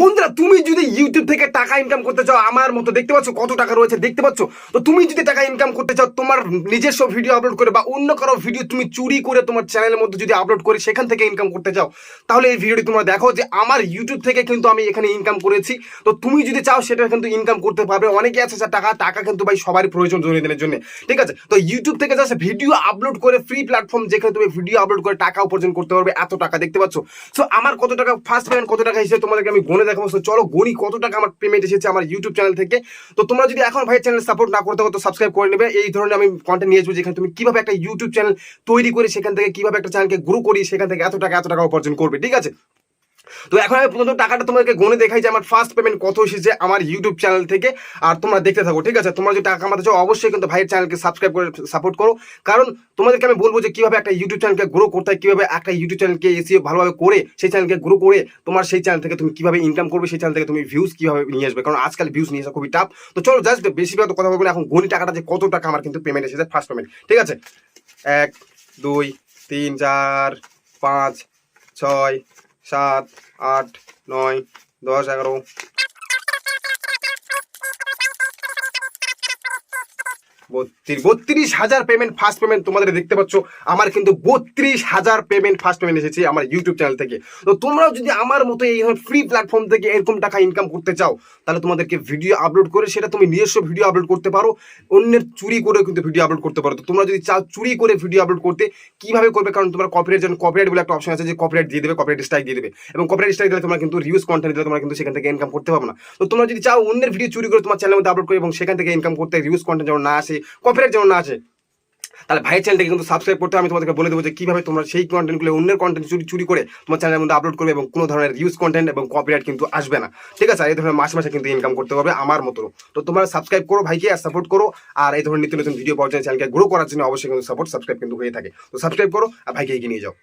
বন্ধুরা, তুমি যদি ইউটিউব থেকে টাকা ইনকাম করতে চাও, আমার মতো দেখতে পাচ্ছ কত টাকা রয়েছে, দেখতে পাচ্ছ। তো তুমি যদি টাকা ইনকাম করতে চাও, তোমার নিজস্ব ভিডিও আপলোড করে বা অন্য কারো ভিডিও তুমি চুরি করে তোমার চ্যানেলের মধ্যে যদি আপলোড করে সেখান থেকে ইনকাম করতে চাও, তাহলে এই ভিডিওটি তোমরা দেখো যে আমার ইউটিউব থেকে কিন্তু আমি এখানে ইনকাম করেছি। তো তুমি যদি চাও সেটা কিন্তু ইনকাম করতে পারবে। অনেকে আছে যা টাকা কিন্তু ভাই সবারই প্রয়োজন দৈনন্দিনের জন্য, ঠিক আছে। তো ইউটিউব থেকে জাস্ট ভিডিও আপলোড করে ফ্রি প্ল্যাটফর্ম যেখানে তুমি ভিডিও আপলোড করে টাকা উপার্জন করতে পারবে, এত টাকা দেখতে পাচ্ছ। সো আমার কত টাকা ফার্স্ট পেমেন্ট কত টাকা এসেছে তোমাদেরকে আমি গুনে দেখাবো। চলো গনি কত টাকা আমার পেমেন্ট এসেছে আমার ইউটিউব চ্যানেল থেকে। তো তোমরা যদি এখন ভাই চ্যানেল সাপোর্ট না করতে তো সাবস্ক্রাইব করে নেবে। এই ধরনের আমি কন্টেন্ট নিয়ে আসবো যেখানে তুমি কিভাবে একটা ইউটিউব চ্যানেল তৈরি করে সেখান থেকে কিভাবে একটা চ্যানেলকে গ্রো করি, সেখান থেকে এত টাকা উপার্জন করবে, ঠিক আছে। তো এখন আমি প্রথম টাকাটা তোমাদেরকে গুনে দেখাই যে আমার ফার্স্ট পেমেন্ট কত এসেছে আমার ইউটিউব চ্যানেল থেকে। আর তোমরা দেখতে থাকো, ঠিক আছে। তোমরা যদি টাকা কামাতে চাও অবশ্যই কিন্তু ভাইয়ের চ্যানেলকে সাবস্ক্রাইব করে সাপোর্ট করো, কারণ তোমাদেরকে আমি বলবো যে কিভাবে একটা ইউটিউব চ্যানেলকে গ্রো করতে হয়, কিভাবে একটা ইউটিউব চ্যানেলকে এসিও ভালোভাবে করে সেই চ্যানেলকে গ্রো করে তোমার সেই চ্যানেল থেকে তুমি কিভাবে ইনকাম করবে, সেই চ্যানেল থেকে তুমি ভিউজ কিভাবে নিয়ে আসবে, কারণ আজকাল ভিউজ নিয়ে আসা খুবই টাফ। তো চলো জাস্ট বেশিরভাগ কথা বলবো না, এখন গনি টাকাটা যে কত টাকা আমার কিন্তু পেমেন্ট এসেছে ফার্স্ট পেমেন্ট, ঠিক আছে। 1 2 3 4 5 6 7 8 9 10 11 32,000 পেমেন্ট ফার্স্ট পেমেন্ট তোমাদের দেখতে পাচ্ছ। আমার কিন্তু 32,000 পেমেন্ট ফার্স্ট পেমেন্ট এসেছে আমার ইউটিউব চ্যানেল থেকে। তো তোমরাও যদি আমার মতো এই ফ্রি প্ল্যাটফর্ম থেকে এরকম টাকা ইনকাম করতে চাও, তাহলে তোমাদেরকে ভিডিও আপলোড করে সেটা তুমি নিজস্ব ভিডিও আপলোড করতে পারো, অন্যের চুরি করে কিন্তু ভিডিও আপলোড করতে পারো। তো তোমরা যদি চাও চুরি করে ভিডিও আপলোড করতে, কিভাবে করবে, কারণ তোমার কপিরাইট যেন কপিরাইট বলে একটা অপশন আছে যে কপিরাইট দিয়ে দেবে, কপিরাইট স্ট্রাইক দিয়ে দেবে, এবং কপিরাইট স্ট্রাইক দিলে তোমরা কিন্তু রিউজ কন্টেন্ট দিলে তোমরা কিন্তু সেখান থেকে ইনকাম করতে পারবে না। তো তোমরা যদি চাও অন্যের ভিডিও চুরি করে তোমার চ্যানেলের মধ্যে আপলোড করে এবং সেখান থেকে ইনকাম করতে, রিউজ কন্টেন্ট যেন না আসে, কপিরাইট যেন না আসে, তাহলে ভাইয়ের চ্যানেলটাকে কিন্তু সাবস্ক্রাইব করতে আমি তোমাদেরকে বলে দেবো যে কিভাবে তোমরা সেই কন্টেন্টগুলো অন্যের কন্টেন্ট চুরি করে তোমার চ্যানেলের মধ্যে আপলোড করবে এবং কোনো ধরনের রিউজ কন্টেন্ট এবং কপিরাইট কিন্তু আসবে না, ঠিক আছে। আর এই ধরনের মাসে মাসে কিন্তু ইনকাম করতে হবে আমার মতো। তো তোমরা সাবস্ক্রাইব করো ভাইকে আর সাপোর্ট করো, আর এই ধরনের নিত্য নতুন ভিডিও পাওয়ার জন্য চ্যানেলকে গ্রো করার জন্য অবশ্যই কিন্তু সাবস্ক্রাইব কিন্তু হয়ে থাকে। তো সাবস্ক্রাইব করো আর ভাইকে এগিয়ে নিয়ে যাও।